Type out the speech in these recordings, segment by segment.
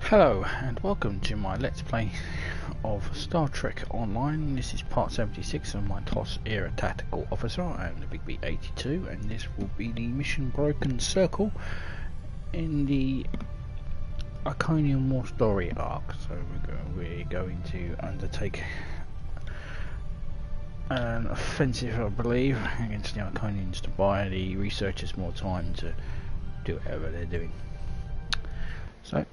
Hello and welcome to my Let's Play of Star Trek Online. This is part 76 of my TOS era Tactical Officer. I am the Big B-82 and this will be the mission Broken Circle in the Iconian War Arc. So we're going to undertake an offensive, I believe, against the Iconians to buy the researchers more time to do whatever they're doing. So,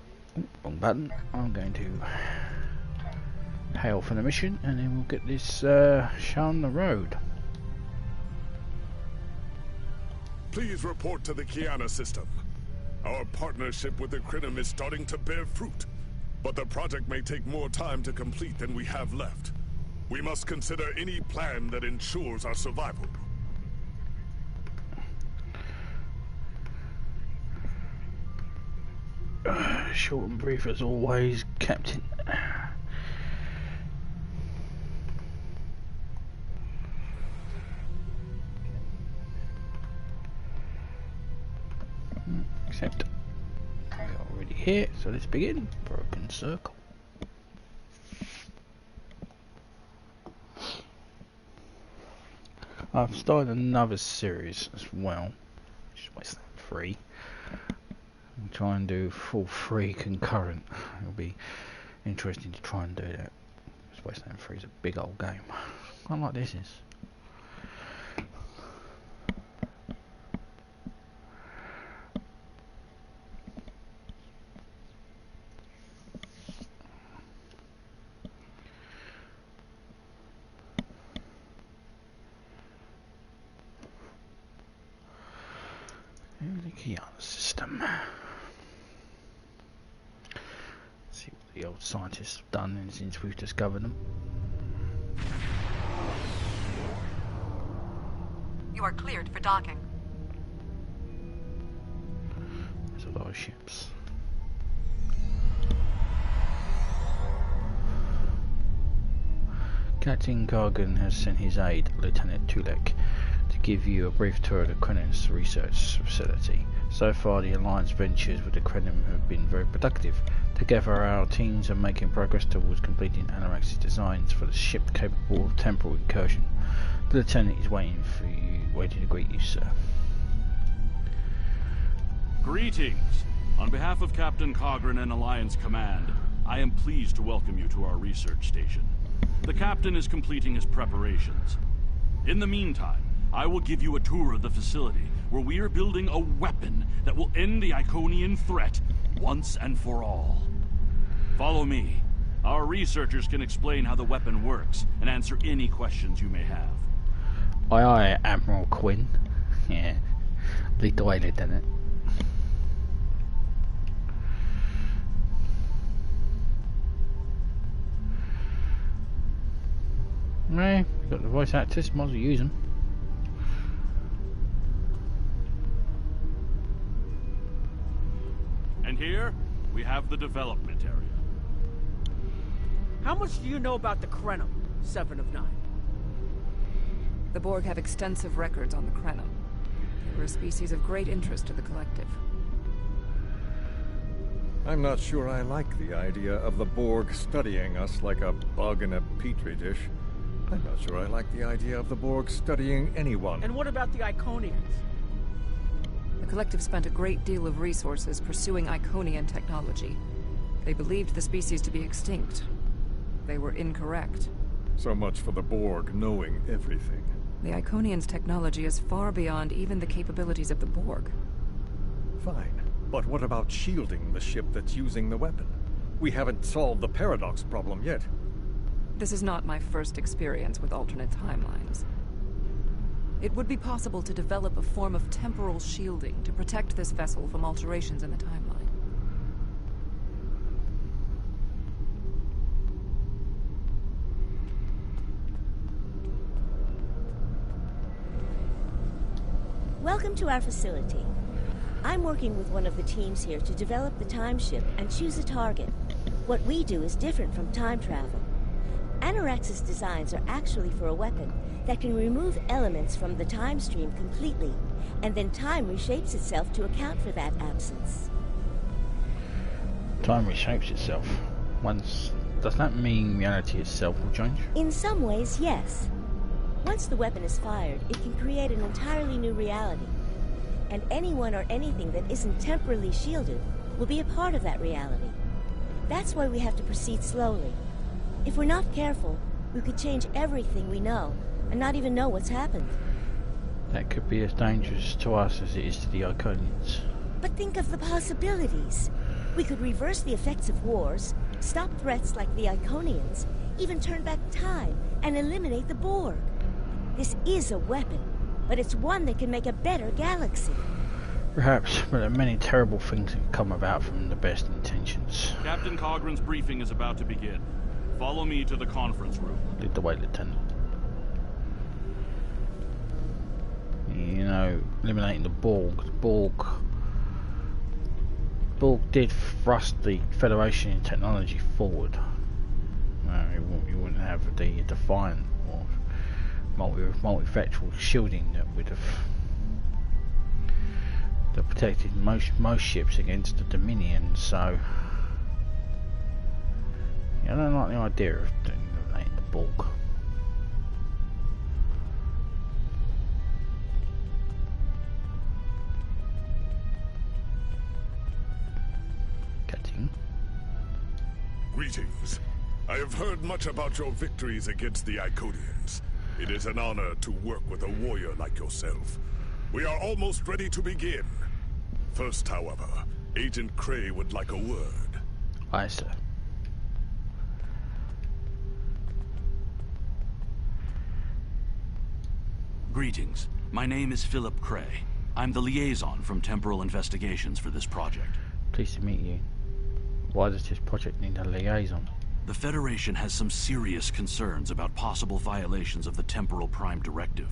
wrong button. I'm going to hail for the mission and then we'll get this shown the road. Please report to the Kyana system. Our partnership with the Krenim is starting to bear fruit, but the project may take more time to complete than we have left. We must consider any plan that ensures our survival. Short and brief as always, Captain. Except we're already here, so let's begin. Broken Circle. I've started another series as well, which is free. I'll try and do full free concurrent. It'll be interesting to try and do that. Wasteland 3 is a big old game. Unlike this is. The Kyana system. See what the old scientists have done since we've discovered them. You are cleared for docking. There's a lot of ships. Captain Gargan has sent his aide, Lieutenant Tulek, to give you a brief tour of the Krenim's research facility. So far the Alliance ventures with the Krenim have been very productive. Together our teams are making progress towards completing Anorak's designs for the ship capable of temporal incursion. The Lieutenant is waiting to greet you, sir. Greetings! On behalf of Captain Cogran and Alliance Command, I am pleased to welcome you to our research station. The Captain is completing his preparations. In the meantime, I will give you a tour of the facility, where we are building a weapon that will end the Iconian threat once and for all. Follow me. Our researchers can explain how the weapon works and answer any questions you may have. Aye aye, Admiral Quinn. Yeah, lead the way, Lieutenant. No, we've got the voice actors, might as well use them. And here, we have the development area. How much do you know about the Krenim, 7 of 9? The Borg have extensive records on the Krenim. They were a species of great interest to the Collective. I'm not sure I like the idea of the Borg studying us like a bug in a petri dish. I'm not sure I like the idea of the Borg studying anyone. And what about the Iconians? The Collective spent a great deal of resources pursuing Iconian technology. They believed the species to be extinct. They were incorrect. So much for the Borg knowing everything. The Iconians' technology is far beyond even the capabilities of the Borg. Fine. But what about shielding the ship that's using the weapon? We haven't solved the paradox problem yet. This is not my first experience with alternate timelines. It would be possible to develop a form of temporal shielding to protect this vessel from alterations in the timeline. Welcome to our facility. I'm working with one of the teams here to develop the time ship and choose a target. What we do is different from time travel. Anorak's designs are actually for a weapon that can remove elements from the time stream completely, and then time reshapes itself to account for that absence. Time reshapes itself. Does that mean reality itself will change? In some ways, yes. Once the weapon is fired, it can create an entirely new reality. And anyone or anything that isn't temporally shielded will be a part of that reality. That's why we have to proceed slowly. If we're not careful, we could change everything we know and not even know what's happened. That could be as dangerous to us as it is to the Iconians. But think of the possibilities. We could reverse the effects of wars, stop threats like the Iconians, even turn back time and eliminate the Borg. This is a weapon, but it's one that can make a better galaxy. Perhaps, but there are many terrible things that come about from the best intentions. Captain Cogran's briefing is about to begin. Follow me to the conference room. Lead the way, Lieutenant. You know, eliminating the Borg. Borg did thrust the Federation in technology forward. You wouldn't have the Defiant or multi-factorial shielding that would have protected most ships against the Dominion. So yeah, I don't like the idea of eliminating the Borg. Greetings. I have heard much about your victories against the Iconians. It is an honor to work with a warrior like yourself. We are almost ready to begin. First, however, Agent Cray would like a word. Aye, sir. Greetings. My name is Philip Cray. I'm the liaison from Temporal Investigations for this project. Pleased to meet you. Why does this project need a liaison? The Federation has some serious concerns about possible violations of the Temporal Prime Directive.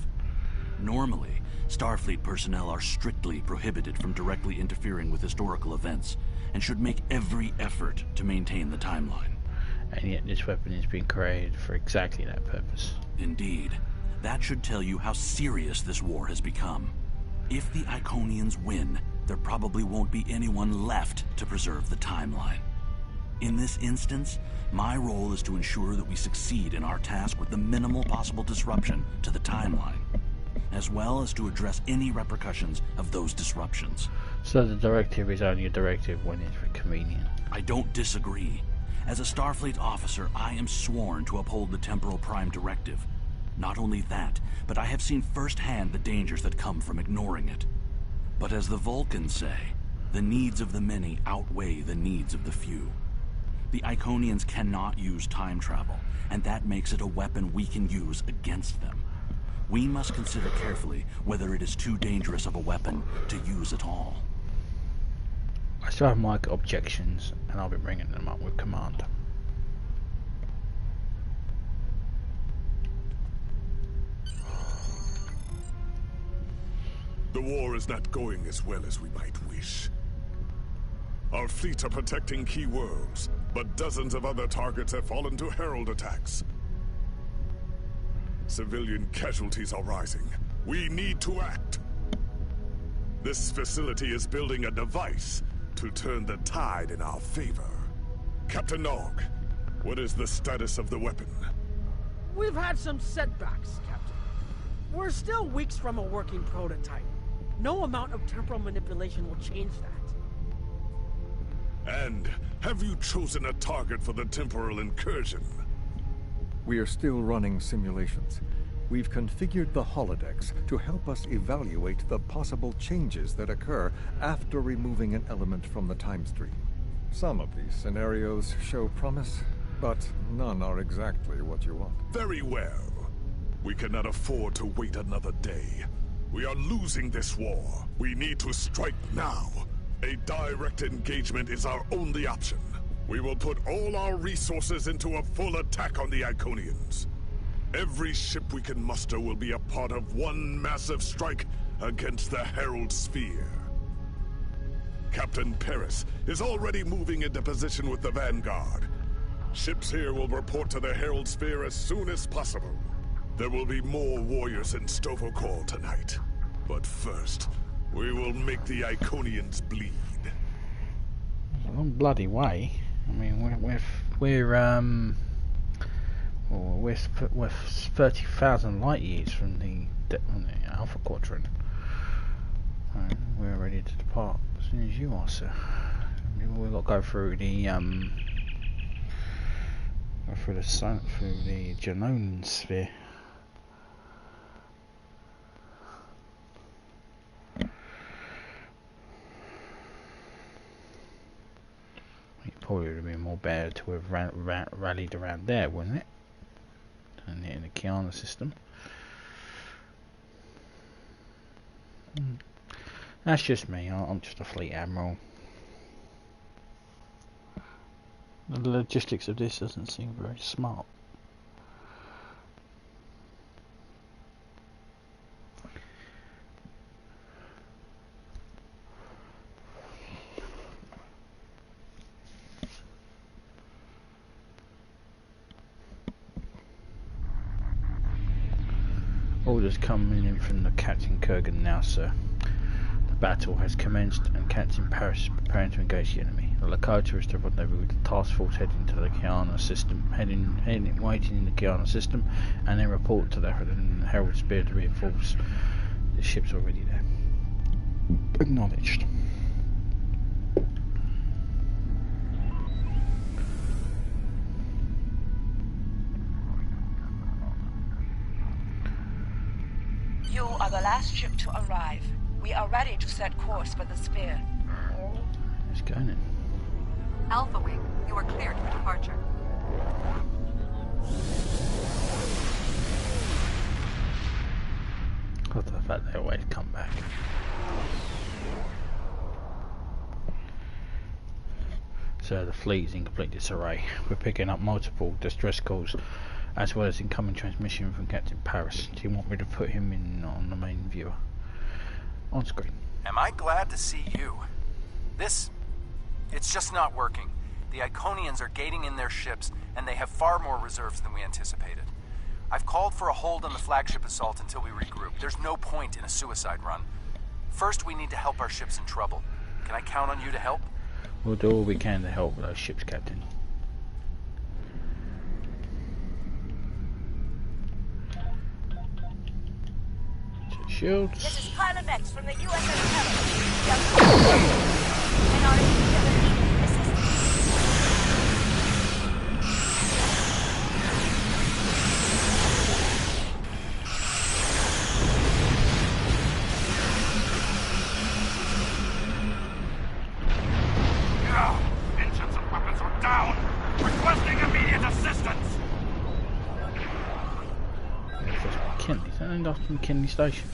Normally, Starfleet personnel are strictly prohibited from directly interfering with historical events, and should make every effort to maintain the timeline. And yet this weapon is being created for exactly that purpose. Indeed. That should tell you how serious this war has become. If the Iconians win, there probably won't be anyone left to preserve the timeline. In this instance, my role is to ensure that we succeed in our task with the minimal possible disruption to the timeline, as well as to address any repercussions of those disruptions. So the directive is only a directive when it's convenient. I don't disagree. As a Starfleet officer, I am sworn to uphold the Temporal Prime Directive. Not only that, but I have seen firsthand the dangers that come from ignoring it. But as the Vulcans say, the needs of the many outweigh the needs of the few. The Iconians cannot use time travel, and that makes it a weapon we can use against them. We must consider carefully whether it is too dangerous of a weapon to use at all. I still have my objections, and I'll be bringing them up with Command. The war is not going as well as we might wish. Our fleets are protecting key worlds, but dozens of other targets have fallen to Herald attacks. Civilian casualties are rising. We need to act. This facility is building a device to turn the tide in our favor. Captain Nog, what is the status of the weapon? We've had some setbacks, Captain. We're still weeks from a working prototype. No amount of temporal manipulation will change that. And have you chosen a target for the temporal incursion? We are still running simulations. We've configured the holodecks to help us evaluate the possible changes that occur after removing an element from the time stream. Some of these scenarios show promise, but none are exactly what you want. Very well. We cannot afford to wait another day. We are losing this war. We need to strike now. A direct engagement is our only option. We will put all our resources into a full attack on the Iconians. Every ship we can muster will be a part of one massive strike against the Herald Sphere. Captain Paris is already moving into position with the Vanguard. Ships here will report to the Herald Sphere as soon as possible. There will be more warriors in Stovokol tonight. But first, we will make the Iconians bleed. long bloody way. I mean, we're 30,000 light years from the Alpha Quadrant. We're ready to depart as soon as you are, sir. I mean, we've got to go through the through the Genoan sphere. It probably would have been more better to have rallied around there, wouldn't it? And in the Kyana system. That's just me. I'm just a fleet admiral. The logistics of this doesn't seem very smart. Orders coming in from the Captain Kurgan now, sir. The battle has commenced and Captain Paris is preparing to engage the enemy. The Lakota is to rendezvous with the task force heading to the Kyana system, waiting in the Kyana system, and then report to the Herald Spear to reinforce. The ship's already there. Acknowledged. You are the last ship to arrive. We are ready to set course for the Sphere. Let's go then. Alpha Wing, you are cleared for departure. I love the fact they always come back. So the fleet is in complete disarray. We're picking up multiple distress calls, as well as incoming transmission from Captain Paris. Do you want me to put him in on the main viewer? On screen. Am I glad to see you? It's just not working. The Iconians are gating in their ships, and they have far more reserves than we anticipated. I've called for a hold on the flagship assault until we regroup. There's no point in a suicide run. First, we need to help our ships in trouble. Can I count on you to help? We'll do all we can to help those ships, Captain. Shields. This is Pilot X from the USS Kelly. And our needing assistance. Engines and weapons are down! Requesting immediate assistance! That's McKinley. Is that named after McKinley Station?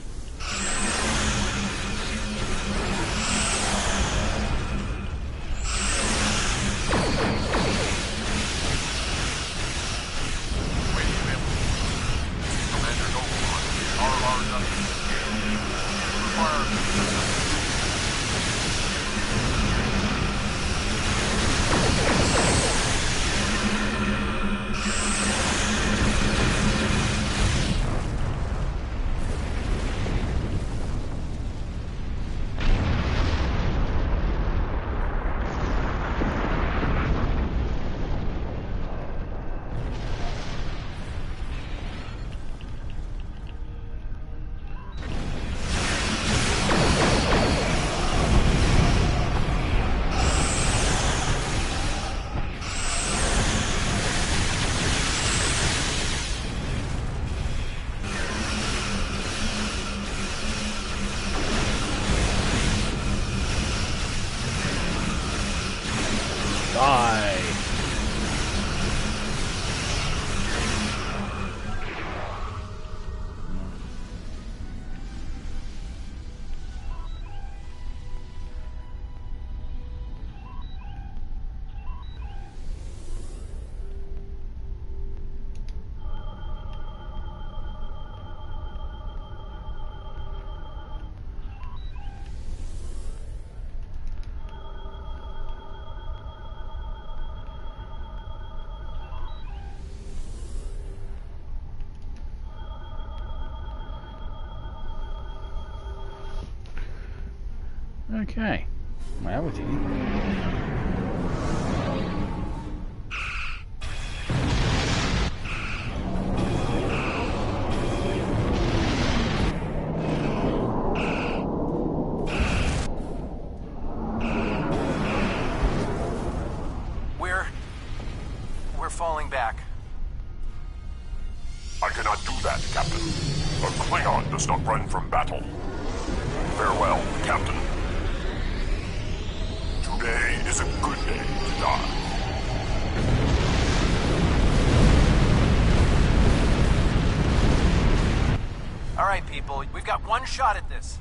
Okay, well, that was easy. We're falling back. I cannot do that, Captain. A Klingon does not run from battle. Farewell, Captain. Today is a good day to die. All right, people, we've got one shot at this.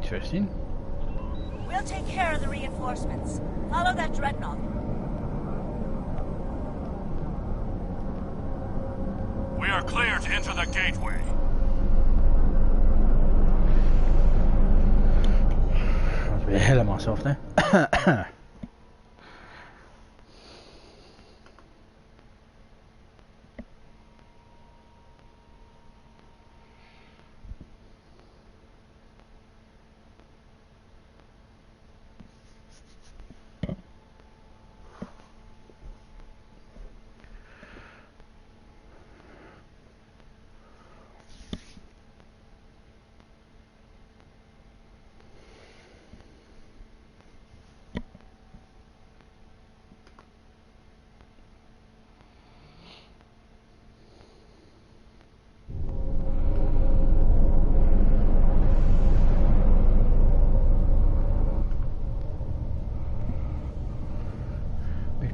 Interesting. We'll take care of the reinforcements. Follow that dreadnought. We are clear to enter the gateway. I was a bit ahead of myself there.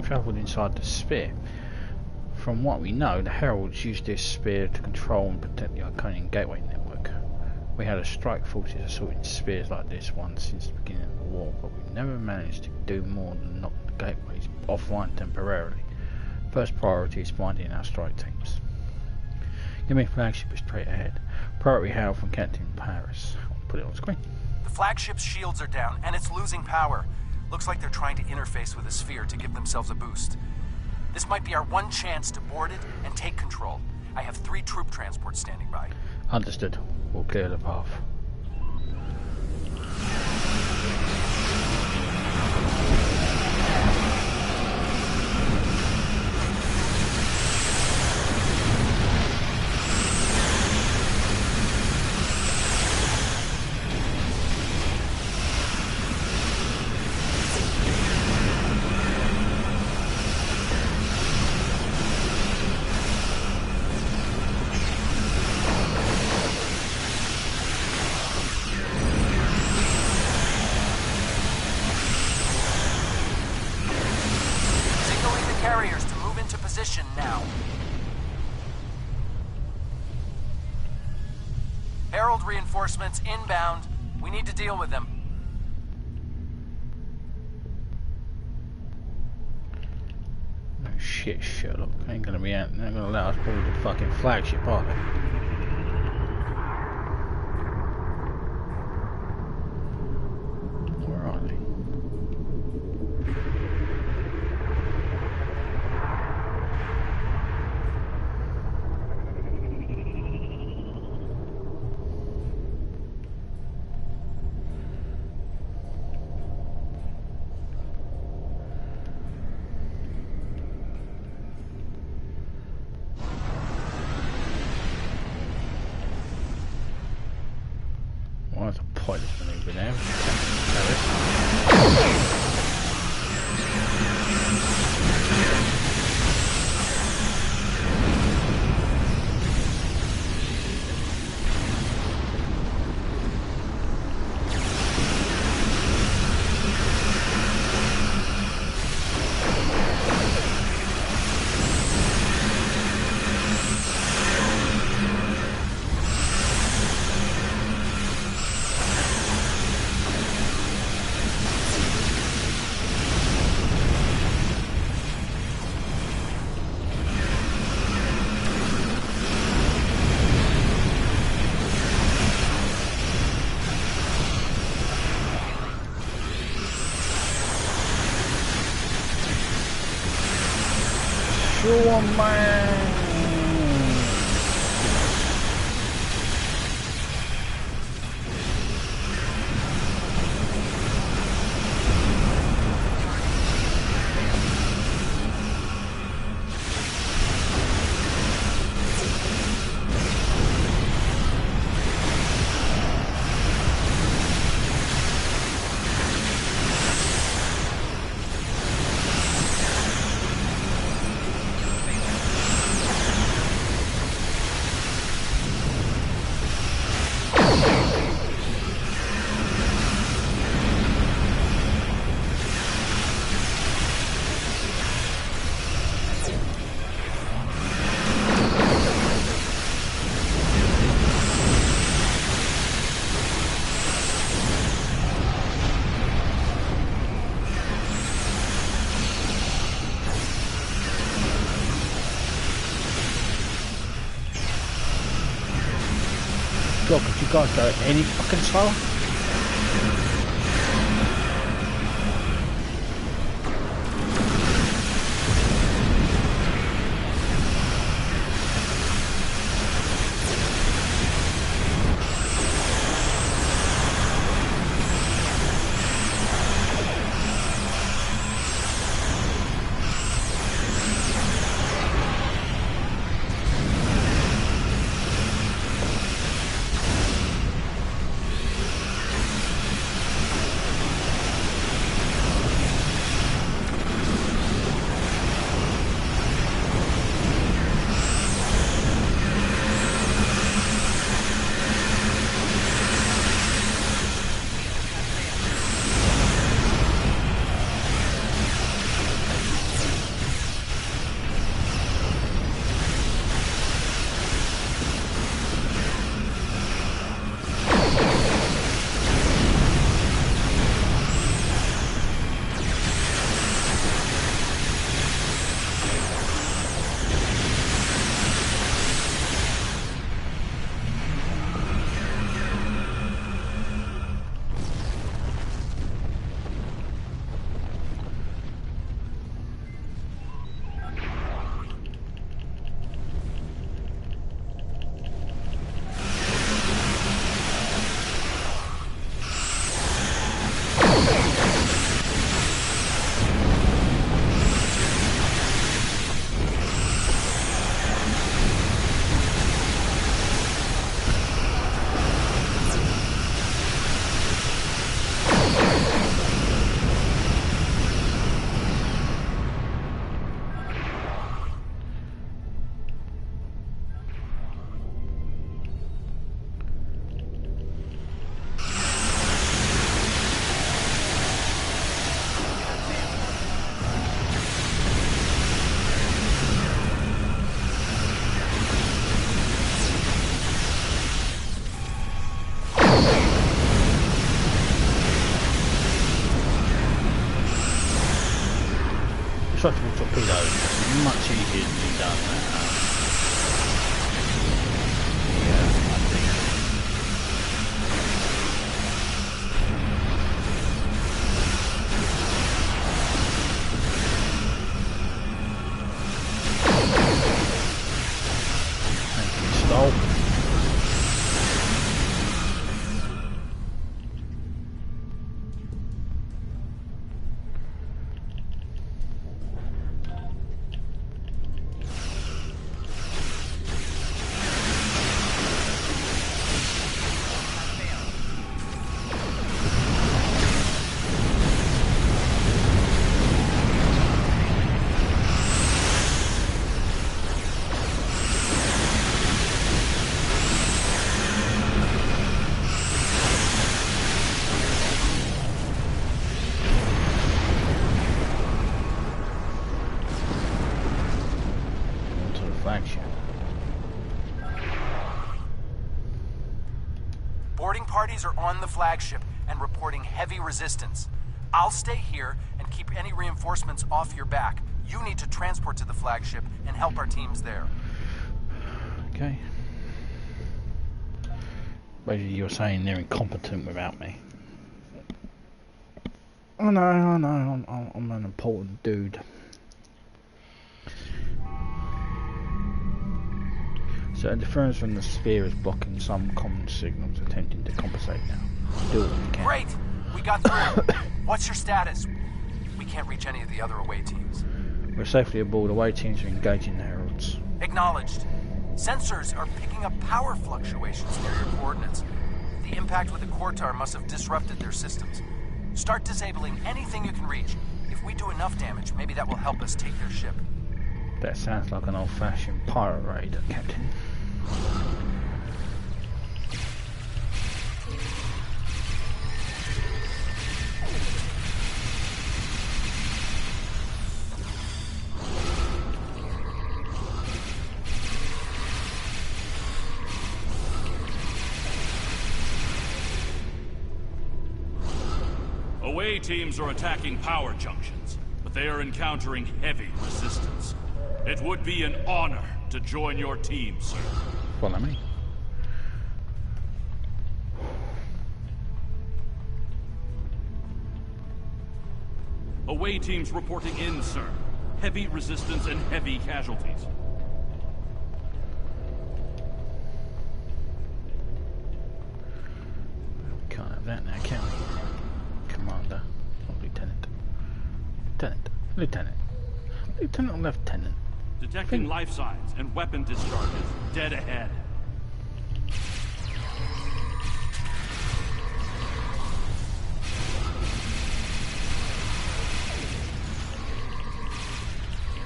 Travelled inside the sphere. From what we know, the Heralds used this sphere to control and protect the Iconian gateway network. We had a strike forces assaulting spheres like this one since the beginning of the war, but we never managed to do more than knock the gateways offline temporarily. First priority is finding our strike teams. Your flagship is straight ahead. Priority hail from Captain Paris. I'll put it on screen. The flagship's shields are down, and it's losing power. Looks like they're trying to interface with a sphere to give themselves a boost. This might be our one chance to board it and take control. I have 3 troop transports standing by. Understood. We'll clear the path. Herald reinforcements inbound. We need to deal with them. No shit, Sherlock. Ain't gonna be out. They're gonna allow us board the fucking flagship, are they? Where are they? What's the point of maneuvering now? on, man. God, could you guys go any fucking slower? Destructible torpedo. Much easier to be done than Boarding parties are on the flagship and reporting heavy resistance. I'll stay here and keep any reinforcements off your back. You need to transport to the flagship and help our teams there. Okay. Basically, you're saying they're incompetent without me. I know, I'm an important dude. So interference from the sphere is blocking some common signals, attempting to compensate now. Do what you can. Great! We got through. What's your status? We can't reach any of the other away teams. We're safely aboard. Away teams are engaging the heralds. Acknowledged. Sensors are picking up power fluctuations near your coordinates. The impact with the Quartar must have disrupted their systems. Start disabling anything you can reach. If we do enough damage, maybe that will help us take their ship. That sounds like an old-fashioned pirate raid, Captain. Away teams are attacking power junctions, but they are encountering heavy resistance. It would be an honor to join your team, sir. Follow me. Away teams reporting in, sir. Heavy resistance and heavy casualties. Can't have that now, can we? Commander. Or Lieutenant. Lieutenant. Lieutenant or Lieutenant? Detecting life signs and weapon discharges dead ahead.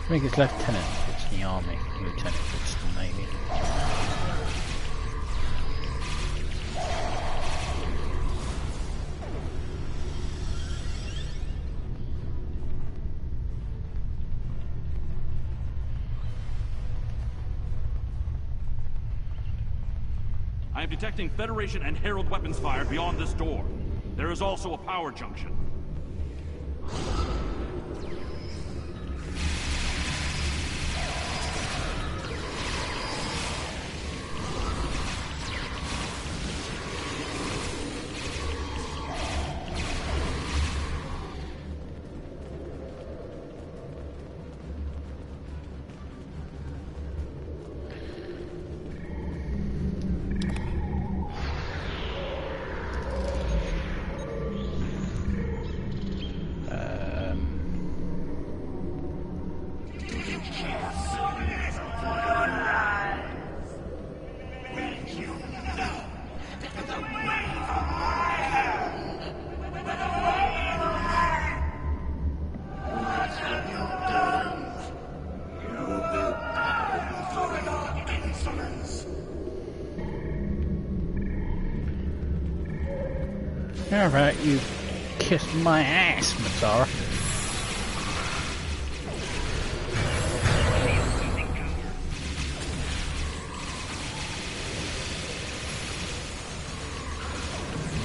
I think it's Lieutenant if it's the Army, Lieutenant if it's the Navy. I am detecting Federation and Herald weapons fire beyond this door. There is also a power junction. How about you kiss my ass, Matara?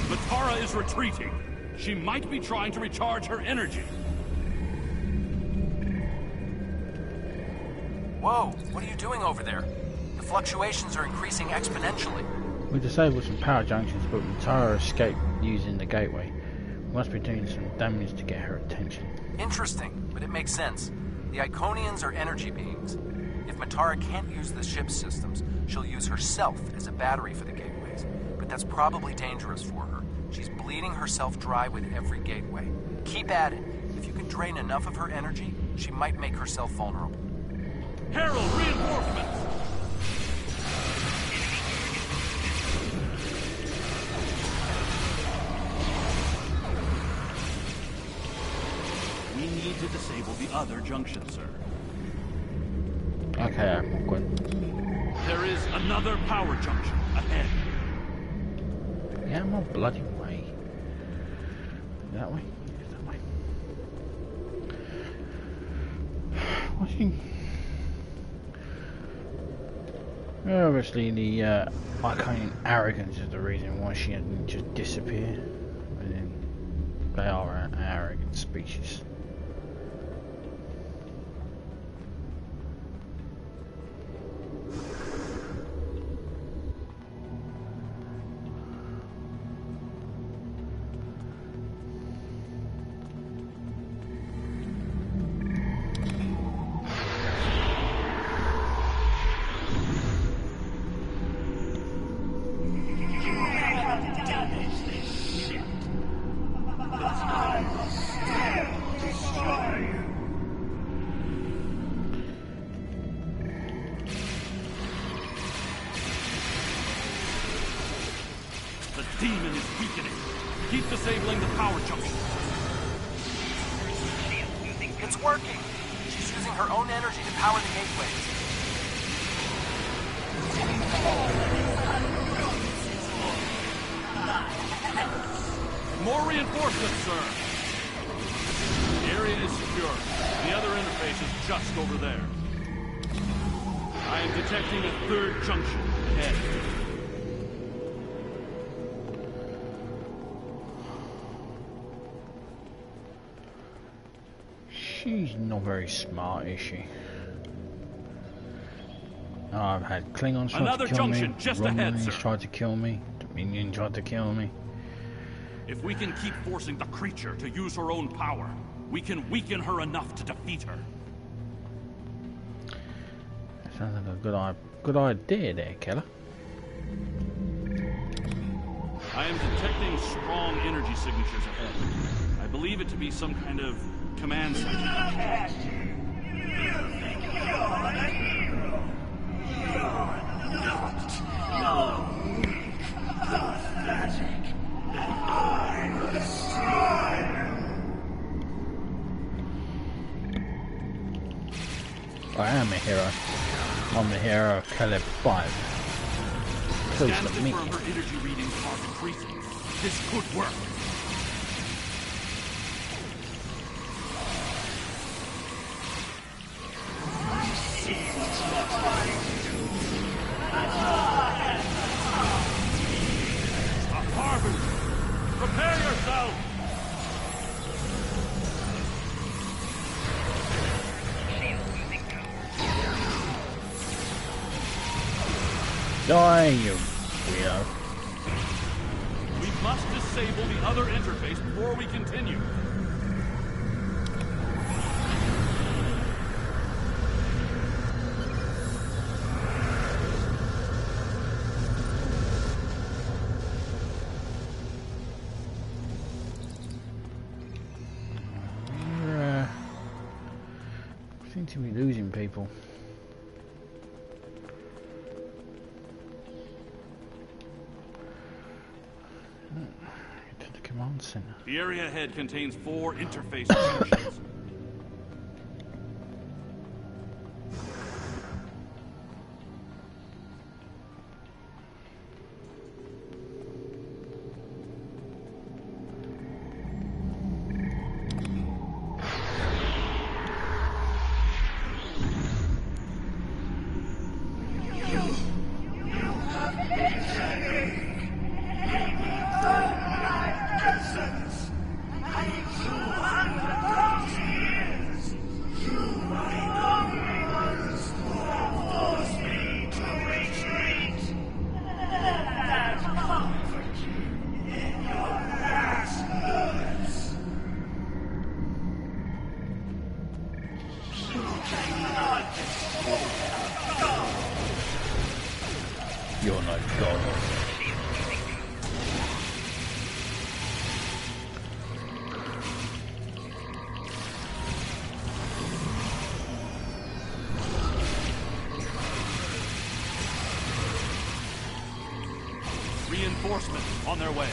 Matara is retreating. She might be trying to recharge her energy. Whoa, what are you doing over there? The fluctuations are increasing exponentially. We disabled some power junctions, but Matara escaped using the gateway. We must be doing some damage to get her attention. Interesting, but it makes sense. The Iconians are energy beings. If Matara can't use the ship's systems, she'll use herself as a battery for the gateways. But that's probably dangerous for her. She's bleeding herself dry with every gateway. Keep at it. If you can drain enough of her energy, she might make herself vulnerable. Herald reinforcements! We need to disable the other junction, sir. Okay, I'm good. There is another power junction ahead. Yeah, I'm on bloody way. That way? That way. What's he? Obviously, the Iconian arrogance is the reason why she didn't just disappear. And then they are an arrogant species. demon is weakening. Keep disabling the power junction. It's working. She's using her own energy to power the gateways. More reinforcements, sir. The area is secure. The other interface is just over there. I am detecting a third junction ahead. She's not very smart, is she? I've had Klingons try to kill me, Romulans tried to kill me, Dominion tried to kill me. If we can keep forcing the creature to use her own power, we can weaken her enough to defeat her. That sounds like a good idea there, Keller. I am detecting strong energy signatures ahead. I believe it to be some kind of command center. You think you're a hero? You're not. No weak, pathetic. I destroy you. I am a hero. I'm the hero of Caleb 5. Please let me. Her energy readings are decreasing. This could work. Prepare yourself! Die, you weirdo. We must disable the other interface before we continue. Seem to be losing people. To the command center. The area ahead contains 4 interface junctions. You're not God. Reinforcements on their way.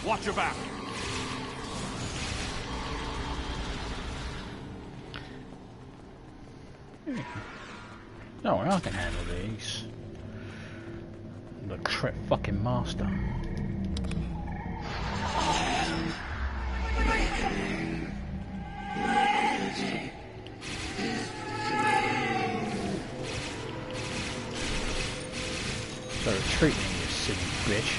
Watch your back. No, I can handle these. The trip fucking master. So retreat me, you silly bitch.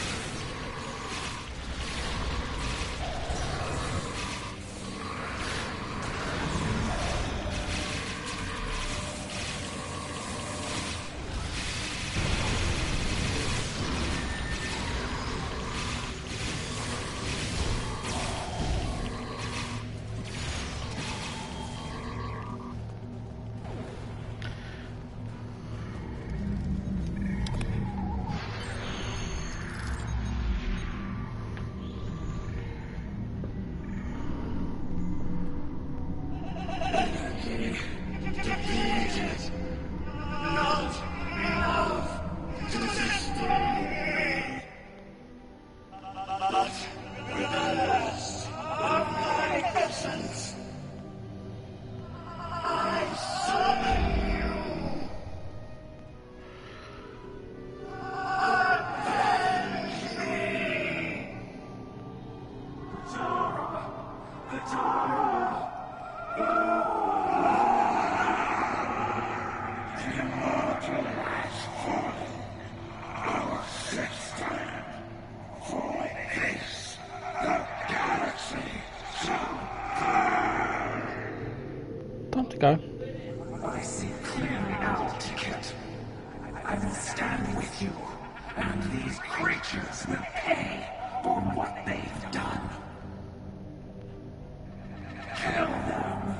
Go. I see clearly now, Ticket. I will stand with you, and these creatures will pay for what they've done. Kill them.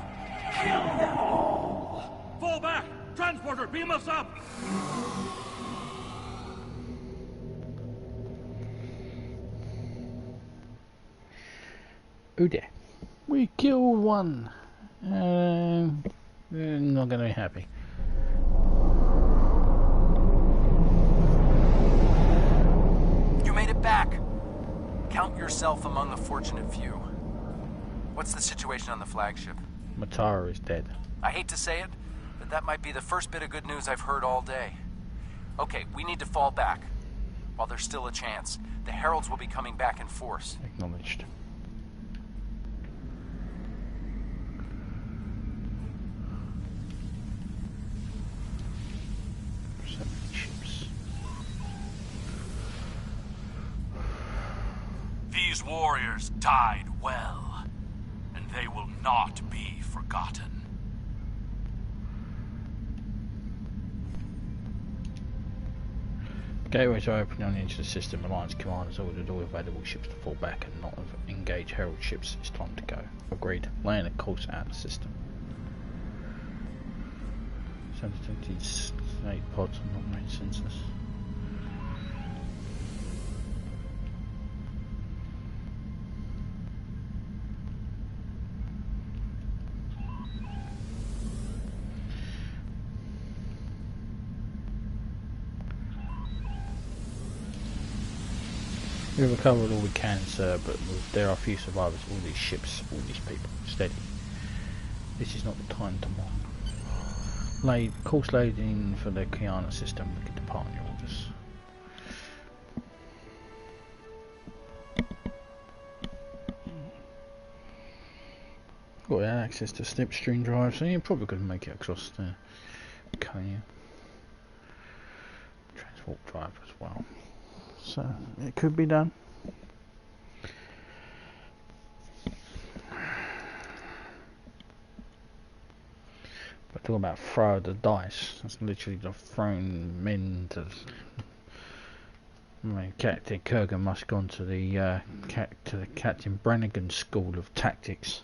Kill them all. Fall back! Transporter, beam us up! Oh dear. We killed one. Not gonna be happy. You made it back. Count yourself among the fortunate few. What's the situation on the flagship? Matara is dead. I hate to say it, but that might be the first bit of good news I've heard all day. Okay, we need to fall back. While there's still a chance, the Heralds will be coming back in force. Acknowledged. These warriors died well, and they will not be forgotten. Gateways are opening on into the system. Alliance commanders ordered all available ships to fall back and not engage Herald ships. It's time to go. Agreed. Laying a course out of the system. 728 pods and not main sensors. We've recovered all we can, sir, but there are few survivors. All these ships, all these people. Steady. This is not the time to mourn. Course laid in for the Kyana system. We can depart on your orders. Got access to slipstream drive, so you probably could make it across the Kyana. Transport drive as well. So it could be done. But talk about throw the dice. That's literally just throwing men to. I mean, Captain Kurgan must have gone to the Captain Brannigan School of Tactics.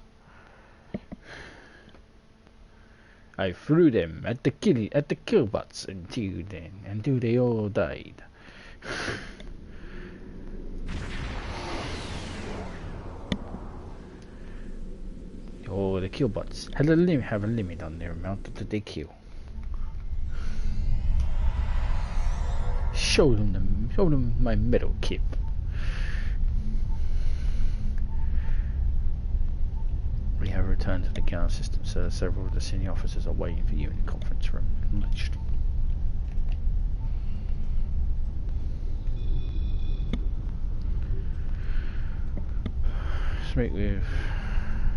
I threw them at the kill butts until they all died. Oh, the kill bots have a limit on their amount that they kill. Show them my metal kip. We have returned to the Kyana system, sir. Several of the senior officers are waiting for you in the conference room. Acknowledged. Speak with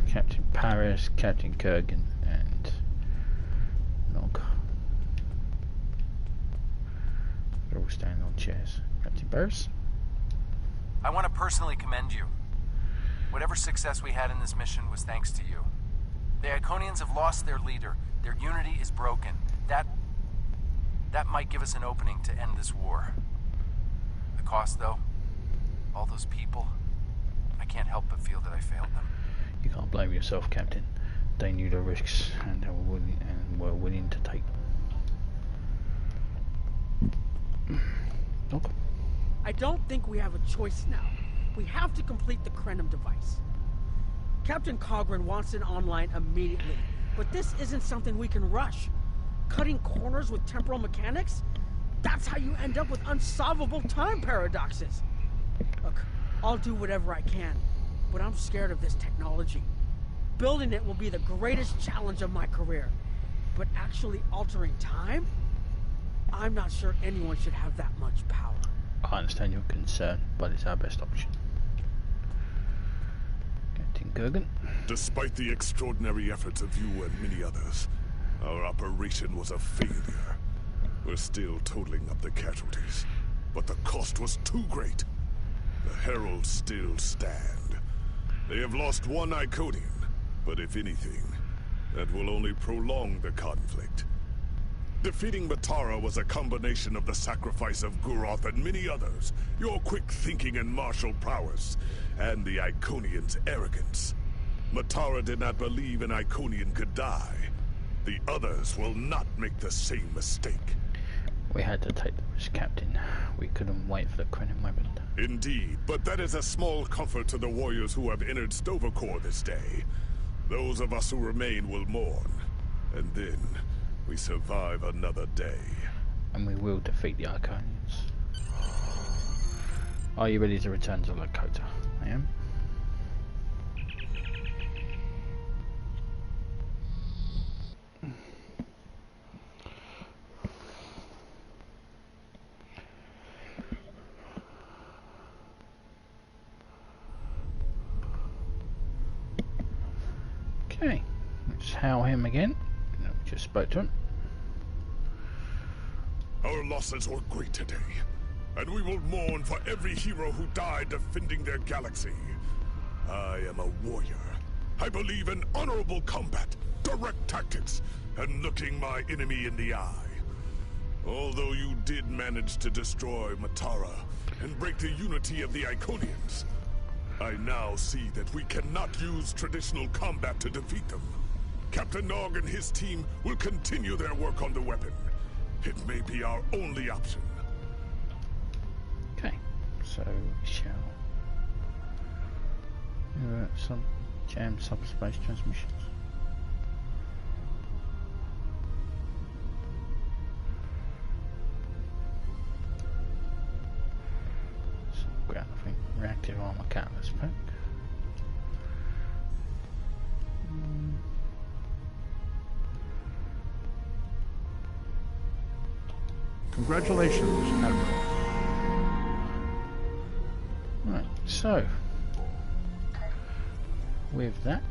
Captain Paris, Captain Kurgan, and Nog. They're all standing on chairs. Captain Paris? I want to personally commend you. Whatever success we had in this mission was thanks to you. The Iconians have lost their leader. Their unity is broken. That might give us an opening to end this war. The cost, though? All those people? I can't help but feel that I failed them. You can't blame yourself, Captain. They knew the risks and they were willing to take them. Nog? I don't think we have a choice now. We have to complete the Krenim device. Captain Cogran wants it online immediately, but this isn't something we can rush. Cutting corners with temporal mechanics? That's how you end up with unsolvable time paradoxes. Look, I'll do whatever I can, but I'm scared of this technology. Building it will be the greatest challenge of my career, but actually altering time? I'm not sure anyone should have that much power. I understand your concern, but it's our best option. Captain Kurgan? Despite the extraordinary efforts of you and many others, our operation was a failure. We're still totaling up the casualties, but the cost was too great. The Heralds still stand. They have lost one Iconian, but if anything, That will only prolong the conflict. Defeating Matara was a combination of the sacrifice of Guroth and many others, your quick thinking and martial prowess, and the Iconians' arrogance. Matara did not believe an Iconian could die. The others will not make the same mistake. We had to take the risk, Captain. We couldn't wait for the Krenim weapon. Indeed, but that is a small comfort to the warriors who have entered Stovercore this day. Those of us who remain will mourn, and then we survive another day. And we will defeat the Iconians. Are you ready to return to Lakota? I am. Okay, let's hail him again. Just spoke to him. Our losses were great today, and we will mourn for every hero who died defending their galaxy. I am a warrior. I believe in honorable combat, direct tactics, and looking my enemy in the eye. Although you did manage to destroy Matara and break the unity of the Iconians, I now see that we cannot use traditional combat to defeat them. Captain Nog and his team will continue their work on the weapon. It may be our only option. Okay, so we shall some jam subspace transmissions. Grab, I think, reactive armor catalyst pack. Congratulations, Admiral. Right, so with that,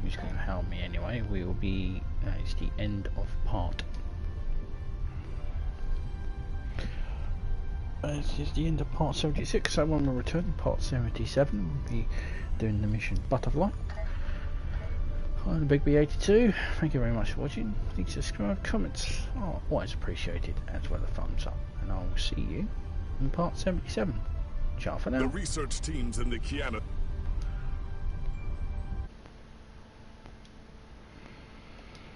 who's going to help me anyway? We will be. It's the end of part. This is the end of part 76. So when we return, part 77, we'll be doing the mission Butterfly. I'm the Big B82. Thank you very much for watching. Please subscribe, comments are always appreciated, as well as a thumbs up. And I'll see you in part 77. Ciao for now. The research teams in the Kyana